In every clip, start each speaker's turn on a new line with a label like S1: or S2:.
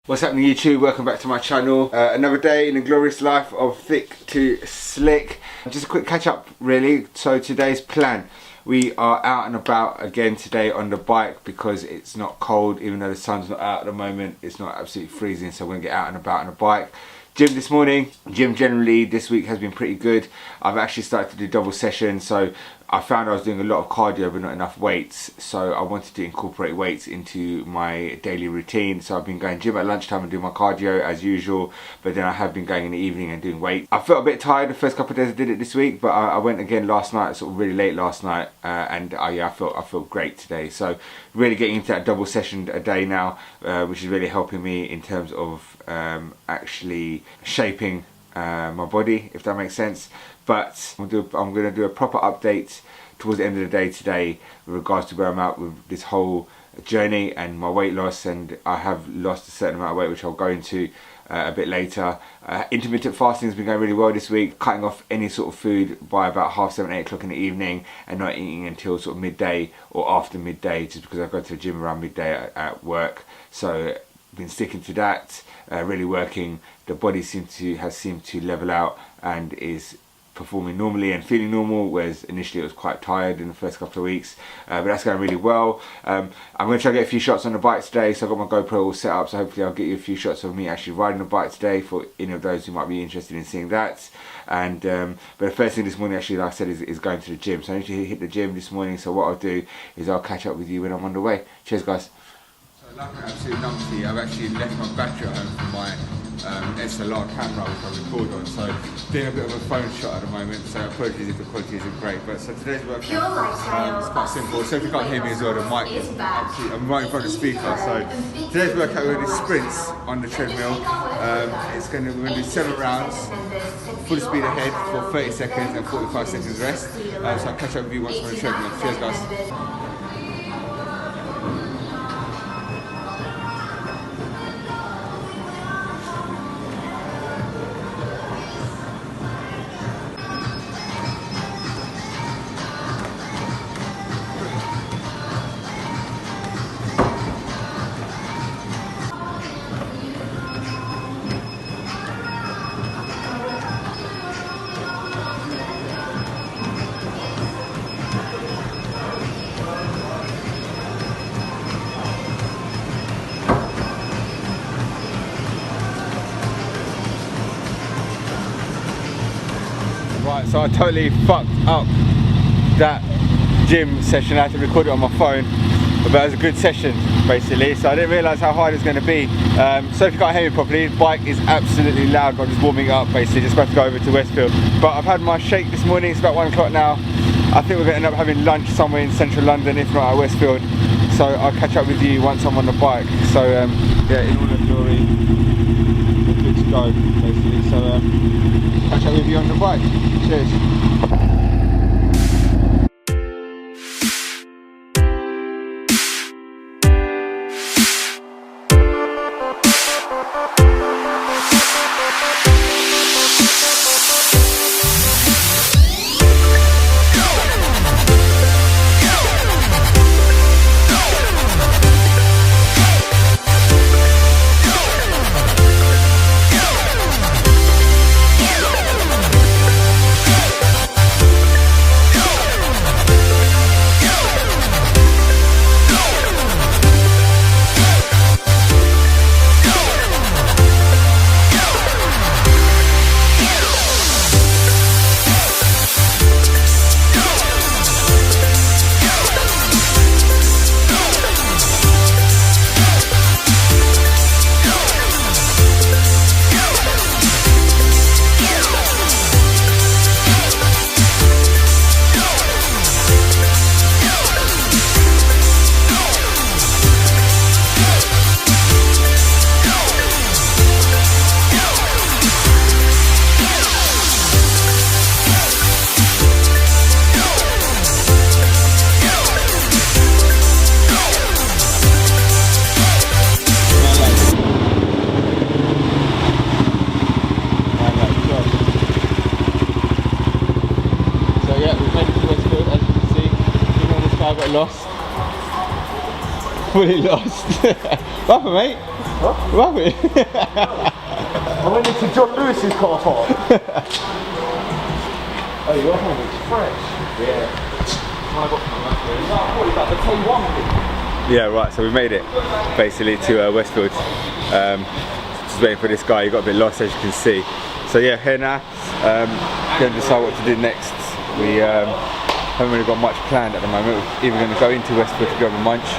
S1: What's happening YouTube? Welcome back to my channel. Another day in the glorious life of Thick to Slick. Just a quick catch up really. So today's plan. We are out and about again today on the bike because it's not cold, even though the sun's not out at the moment. It's not absolutely freezing, so we're going to get out and about on the bike. Gym this morning. Gym generally this week has been pretty good. I've actually started to do double sessions, so I found I was doing a lot of cardio but not enough weights, so I wanted to incorporate weights into my daily routine. So I've been going gym at lunchtime and doing my cardio as usual, but then I have been going in the evening and doing weights. I felt a bit tired the first couple of days I did it this week, but I went again last night, sort of really late last night, and I felt great today. So really getting into that double session a day now, which is really helping me in terms of actually shaping my body, if that makes sense. But I'm going to do a proper update towards the end of the day today with regards to where I'm at with this whole journey and my weight loss. And I have lost a certain amount of weight, which I'll go into a bit later. Intermittent fasting has been going really well this week, cutting off any sort of food by about 7:30, 8 o'clock in the evening, and not eating until sort of midday or after midday, just because I go to the gym around midday at work. So been sticking to that, really working. The body has seemed to level out and is performing normally and feeling normal, whereas initially it was quite tired in the first couple of weeks, but that's going really well. I'm going to try to get a few shots on the bike today, so I've got my GoPro all set up, so hopefully I'll get you a few shots of me actually riding the bike today for any of those who might be interested in seeing that. And but the first thing this morning, actually, like I said, is going to the gym. So I need to hit the gym this morning, so what I'll do is I'll catch up with you when I'm on the way. Cheers guys. So like an absolute numpty, I've actually left my battery at home for my SLR camera which I record on, so doing a bit of a phone shot at the moment, so apologies if the quality isn't great. But so today's workout it's quite simple, so if you can't hear me as well, the mic is absolutely, I'm right in front of the speaker. So today's workout we're going to do sprints on the treadmill. We're going to do 7 rounds, full speed ahead for 30 seconds and 45 seconds rest. So I'll catch up with you once we're on the treadmill. Cheers guys. Right, so I totally fucked up that gym session. I had to record it on my phone, but it was a good session basically, so I didn't realise how hard it's going to be. So if you can't hear me properly, the bike is absolutely loud. I'm just warming up basically, just about to go over to Westfield. But I've had my shake this morning, it's about 1 o'clock now. I think we're going to end up having lunch somewhere in central London, if not at Westfield. So I'll catch up with you once I'm on the bike. So yeah, in all of glory, we're good to go basically. So catch up with you on the bike. Cheers. got lost. Fully lost. What happened, mate? What happened?
S2: I went into John Lewis's car park. Oh, your home is fresh. Yeah. When I got from my I thought it was like the K1 thing.
S1: Yeah, right, so we made it basically to Westfield. Just waiting for this guy, he got a bit lost as you can see. So yeah, here now, going to decide what to do next. We haven't really got much planned at the moment. We're either going to go into Westfield to go have a munch,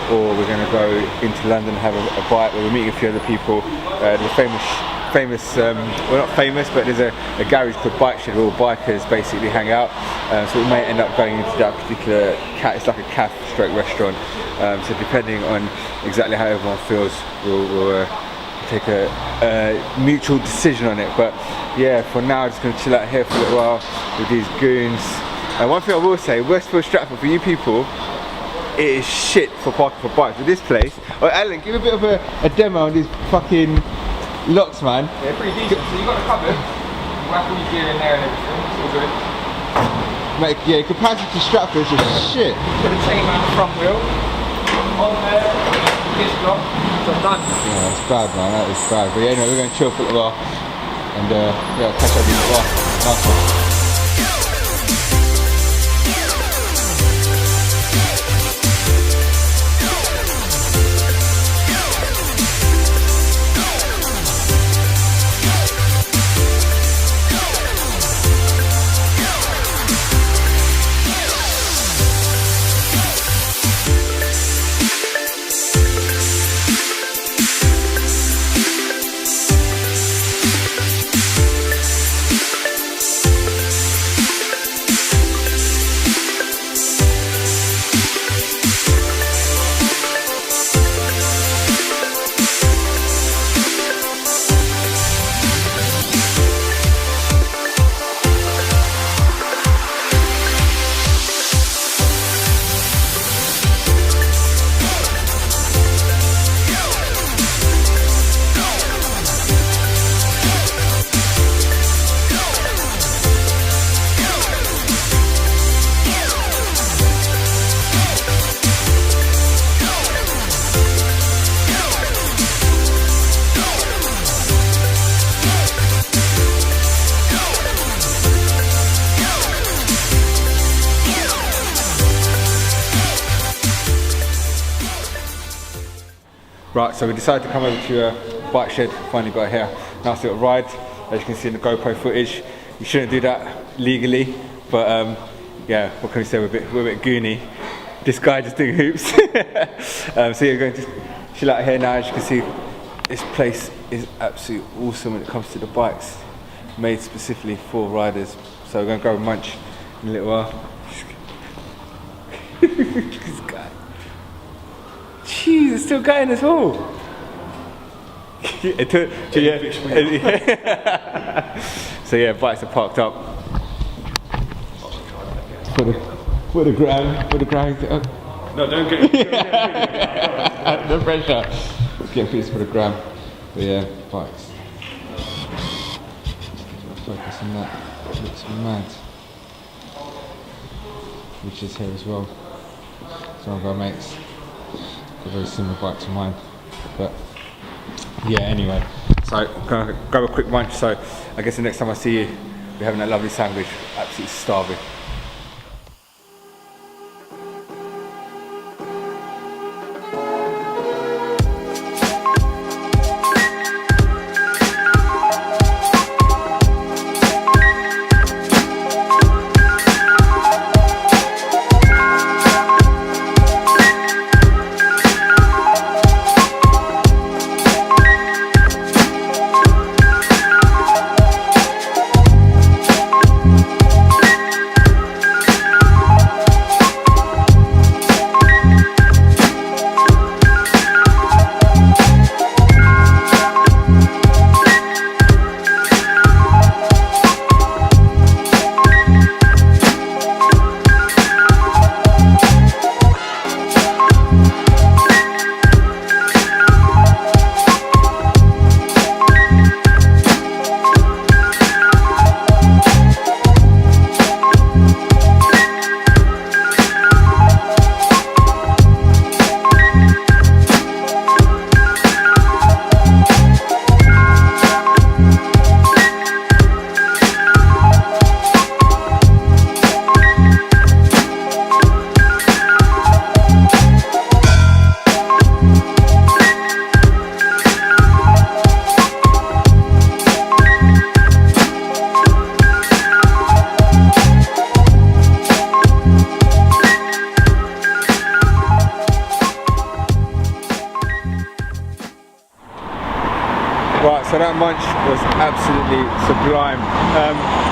S1: or we're going to go into London and have a bite where we're meeting a few other people. There's a famous, well not famous, but there's a garage called Bike Shed where all bikers basically hang out. So we may end up going into that particular, it's like a cafe stroke restaurant. So depending on exactly how everyone feels, we'll take a mutual decision on it. But yeah, for now I'm just going to chill out here for a little while with these goons. And one thing I will say, Westfield Stratford, for you people, it is shit for parking for bikes. But this place, oh Alan, give a bit of a demo on these fucking locks, man.
S2: Yeah, pretty decent. So you got the cupboard, you whack all your gear in there and everything, it's all good.
S1: Mate, yeah, compared to Stratford, it's just shit.
S2: Put a chain around the front wheel, on there, this block, so I'm done.
S1: Yeah, that's bad, man, that is bad. But yeah, anyway, we're going to chill for a little while, and yeah, catch up with you as well. Nice one. Right, so we decided to come over to Bike Shed, finally got here. Nice little ride, as you can see in the GoPro footage. You shouldn't do that legally, but yeah, what can we say, we're a bit goony. This guy just doing hoops. So yeah, we're going to chill out here now. As you can see, this place is absolutely awesome when it comes to the bikes, made specifically for riders. So we're going to go munch in a little while. This guy. Jeez, it's still going as well. So yeah, bikes are parked up. For the ground.
S2: No, don't get it.
S1: No pressure. Get pieces for the gram. But yeah, bikes. Focus on that. It looks mad. Which is here as well. Some of our mates got a very similar bike to mine. But yeah, anyway. So gonna grab a quick munch. So I guess the next time I see you, we're having that lovely sandwich. Absolutely starving. Right, so that munch was absolutely sublime.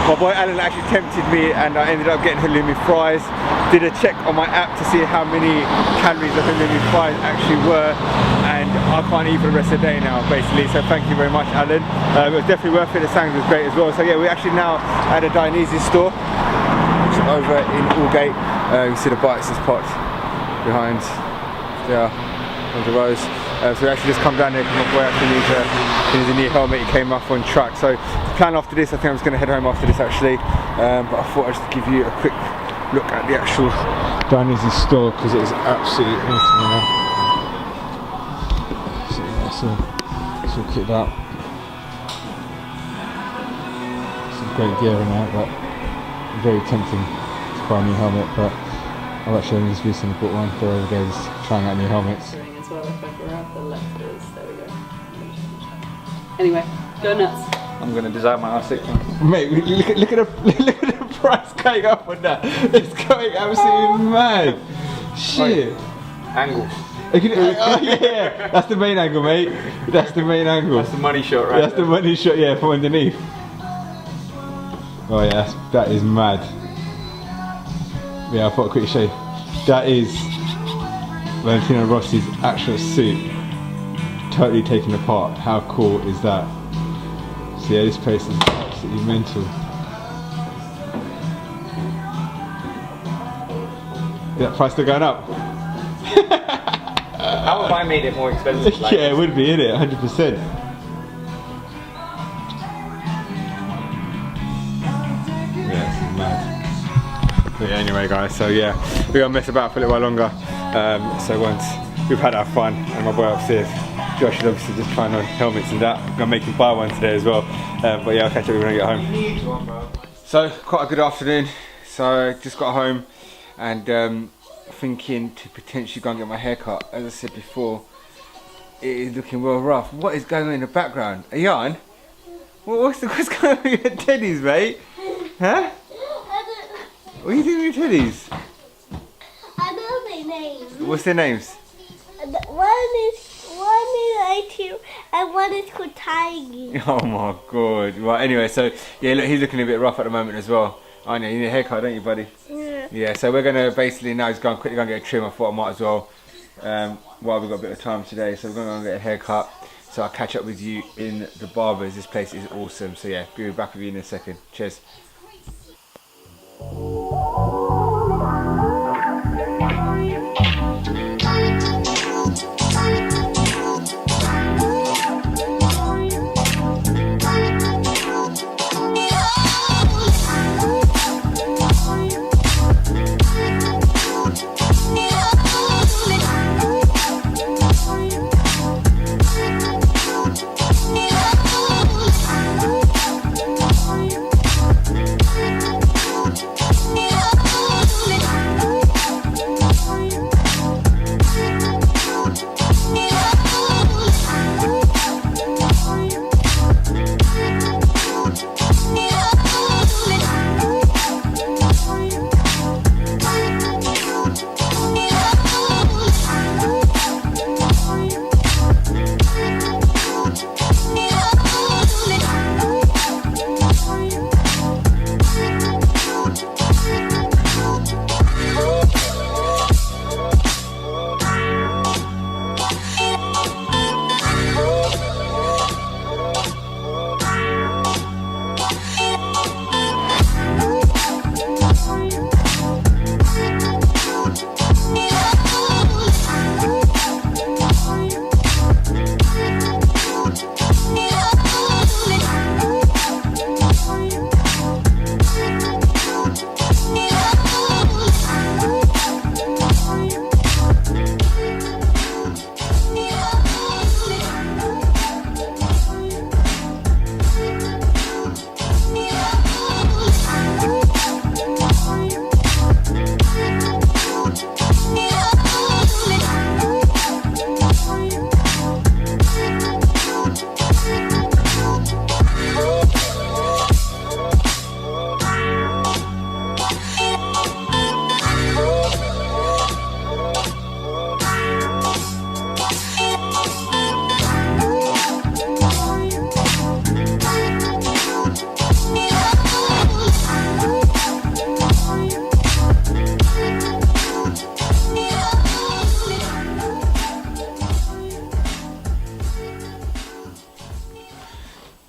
S1: My boy Alan actually tempted me and I ended up getting halloumi fries. Did a check on my app to see how many calories the halloumi fries actually were, and I can't eat for the rest of the day now, basically. So thank you very much, Alan. It was definitely worth it. The sandwich was great as well. So yeah, we're actually now at a Dionysus store, which is over in Aldgate. You see the bikes is parked behind there on the rows. So we actually just come down there because my boy actually needs a new helmet. He came off on track. So the plan after this, I think I'm just going to head home after this actually. But I thought I'd just give you a quick look at the actual Dionysus store because it is absolutely awesome, you know. So it's all kitted out. Some great gear in there, but very tempting to buy a new helmet. But I've actually just recently bought one for over there, just trying out new helmets.
S3: As well, if I grab the letters, there we go. Anyway, go nuts.
S2: I'm going to design my R6.
S1: Mate, look at the price going up on that. It's going absolutely mad. Shit.
S2: Angles.
S1: Oh yeah, that's the main angle, mate. That's the main angle.
S2: That's the money shot, right?
S1: That's the money shot, yeah, from underneath. Oh yeah, that is mad. Yeah, I thought I'd quickly show you. That is Valentino Rossi's actual suit, totally taken apart. How cool is that? So yeah, this place is absolutely mental. Is that price still going up?
S2: How have I made it more expensive? Like
S1: Yeah, it would be, innit? 100%. Yeah, it's mad. But yeah, anyway guys, so yeah, we're gonna mess about for a little while longer. So once we've had our fun, and my boy upstairs, Josh is obviously just trying on helmets and that. I'm gonna make him buy one today as well. But yeah, I'll catch up with you when I get home. So, quite a good afternoon. So, just got home and thinking to potentially go and get my hair cut. As I said before, it is looking well rough. What is going on in the background? Are you on? What's going on with your teddies, mate? Huh? What are you doing with your teddies?
S4: I know their names.
S1: What's their names?
S4: One is I2 and one is called Tiger.
S1: Oh my god. Right, anyway, so yeah, look, he's looking a bit rough at the moment as well. I know, you need a haircut, don't you, buddy?
S4: Yeah.
S1: Yeah, so we're gonna basically now just quickly go and get a trim. I thought I might as well, while we've got a bit of time today. So we're gonna go and get a haircut. So I'll catch up with you in the barbers. This place is awesome. So yeah, be back with you in a second. Cheers.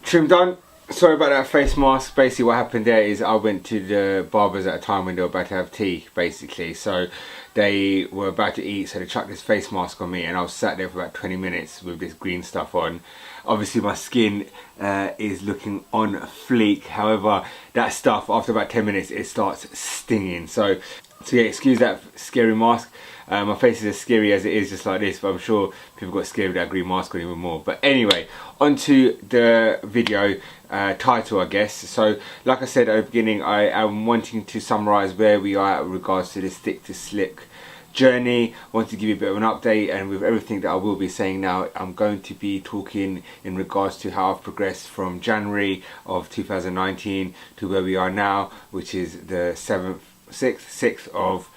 S1: trim done. Sorry about that face mask. Basically what happened there is I went to the barbers at a time when they were about to have tea, basically. So they were about to eat, so they chucked this face mask on me, and I was sat there for about 20 minutes with this green stuff on. Obviously my skin is looking on fleek. However, that stuff, after about 10 minutes, it starts stinging. So yeah, excuse that scary mask. My face is as scary as it is just like this, but I'm sure people got scared with that green mask on even more. But anyway, onto the video title, I guess. So like I said at the beginning, I am wanting to summarize where we are in regards to this Thick to Slick journey. I want to give you a bit of an update, and with everything that I will be saying now, I'm going to be talking in regards to how I've progressed from January of 2019 to where we are now, which is the 6th of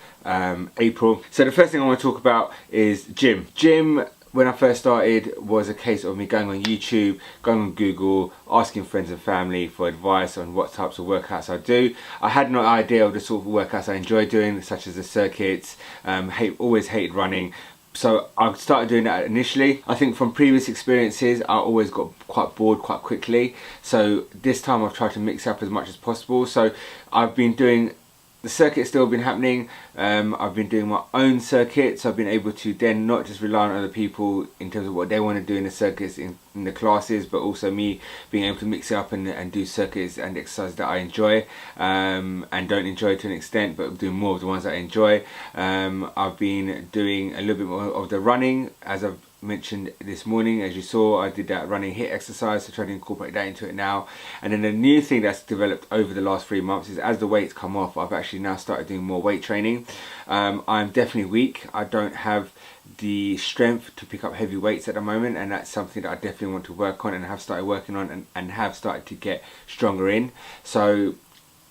S1: April. So the first thing I want to talk about is gym. Gym, when I first started, was a case of me going on YouTube, going on Google, asking friends and family for advice on what types of workouts I do. I had no idea of the sort of workouts I enjoy doing, such as the circuits. Always hated running. So I started doing that initially. I think from previous experiences, I always got quite bored quite quickly. So this time I've tried to mix up as much as possible. So I've been doing the circuit's still been happening. I've been doing my own circuits. I've been able to then not just rely on other people in terms of what they want to do in the circuits in the classes, but also me being able to mix it up and do circuits and exercises that I enjoy and don't enjoy to an extent, but doing more of the ones that I enjoy. I've been doing a little bit more of the running, as I've mentioned this morning. As you saw, I did that running HIIT exercise, so trying to incorporate that into it now. And then the new thing that's developed over the last 3 months is, as the weights come off, I've actually now started doing more weight training. I'm definitely weak. I don't have the strength to pick up heavy weights at the moment, and that's something that I definitely want to work on and have started working on and have started to get stronger in. So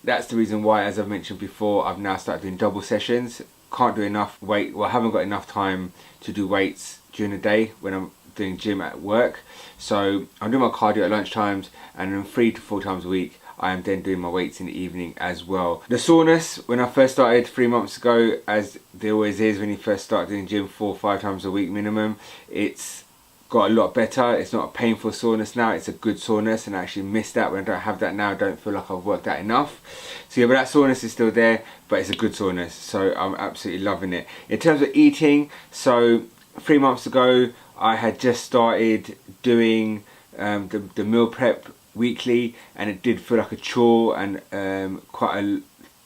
S1: that's the reason why, as I've mentioned before, I've now started doing double sessions. Can't do enough weight, well, I haven't got enough time to do weights during the day when I'm doing gym at work. So I'm doing my cardio at lunch times, and then 3 to 4 times a week I am then doing my weights in the evening as well. The soreness, when I first started 3 months ago, as there always is when you first start doing gym 4 or 5 times a week minimum, it's got a lot better. It's not a painful soreness now, it's a good soreness, and I actually miss that. When I don't have that now, I don't feel like I've worked out enough. So yeah, but that soreness is still there, but it's a good soreness, so I'm absolutely loving it. In terms of eating, so 3 months ago I had just started doing the meal prep weekly, and it did feel like a chore, and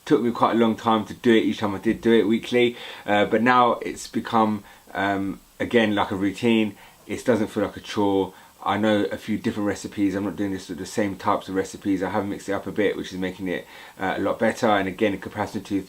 S1: took me quite a long time to do it each time I did do it weekly, but now it's become again like a routine. It doesn't feel like a chore. I know a few different recipes. I'm not doing this with the same types of recipes. I have mixed it up a bit, which is making it a lot better. And again, in comparison to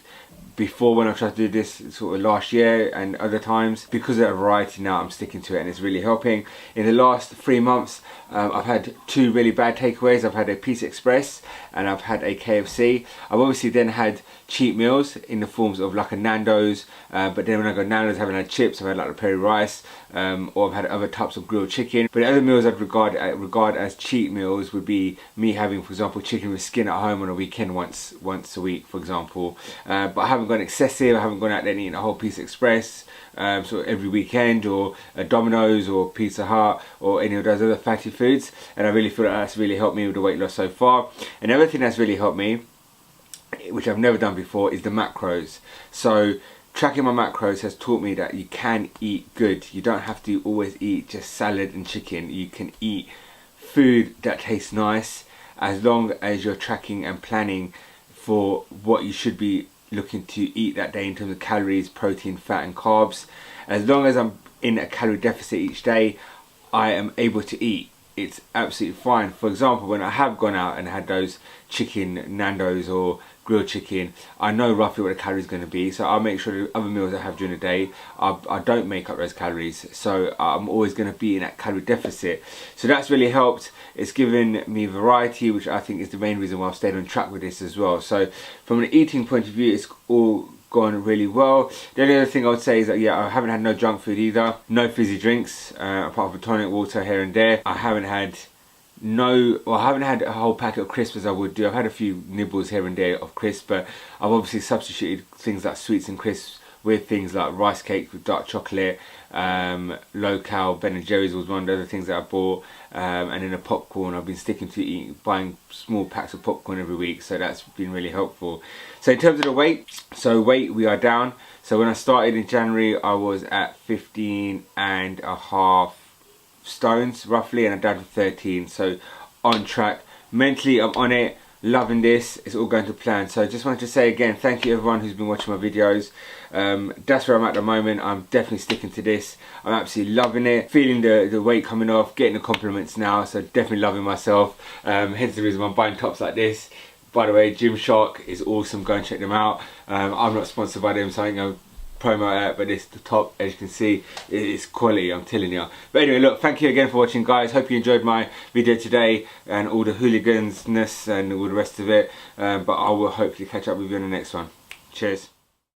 S1: before, when I tried to do this sort of last year and other times, because of the variety now, I'm sticking to it and it's really helping. In the last 3 months, I've had 2 really bad takeaways. I've had a Pizza Express and I've had a KFC. I've obviously then had cheat meals in the forms of like a Nando's, but then when I go Nando's, I haven't had chips. I've had like a peri rice, or I've had other types of grilled chicken. But the other meals I'd regard as cheat meals would be me having, for example, chicken with skin at home on a weekend once a week, for example. But I haven't gone excessive. I haven't gone out there and eaten a whole Pizza Express so every weekend, or a Domino's or Pizza Hut or any of those other fatty foods. And I really feel like that's really helped me with the weight loss so far. And the other thing that's really helped me, which I've never done before, is the macros. So tracking my macros has taught me that you can eat good. You don't have to always eat just salad and chicken. You can eat food that tastes nice, as long as you're tracking and planning for what you should be looking to eat that day in terms of calories, protein, fat and carbs. As long as I'm in a calorie deficit each day, I am able to eat. It's absolutely fine. For example, when I have gone out and had those chicken Nando's or grilled chicken, I know roughly what the calories are going to be, so I'll make sure the other meals I have during the day, I don't make up those calories, so I'm always going to be in that calorie deficit. So that's really helped. It's given me variety, which I think is the main reason why I've stayed on track with this as well. So from an eating point of view, it's all gone really well. The only other thing I would say is that, yeah, I haven't had no junk food either, no fizzy drinks, apart from tonic water here and there. I haven't had a whole packet of crisps as I would do. I've had a few nibbles here and there of crisps, but I've obviously substituted things like sweets and crisps with things like rice cake with dark chocolate, local Ben & Jerry's was one of the other things that I bought, and then the popcorn. I've been sticking to buying small packs of popcorn every week, so that's been really helpful. So in terms of the weight, we are down. So when I started in January, I was at 15.5 stones roughly, and I'm down to 13, so on track. Mentally I'm on it, loving this, it's all going to plan. So I just wanted to say again, thank you everyone who's been watching my videos. That's where I'm at the moment. I'm definitely sticking to this. I'm absolutely loving it, feeling the weight coming off, getting the compliments now, so definitely loving myself. Hence the reason I'm buying tops like this. By the way, Gymshark is awesome, go and check them out. I'm not sponsored by them, so I ain't gonna promo that, but it's the top, as you can see. It's quality, I'm telling you. But anyway, look, thank you again for watching, guys. Hope you enjoyed my video today and all the hooligansness and all the rest of it. But I will hopefully catch up with you in the next one. Cheers.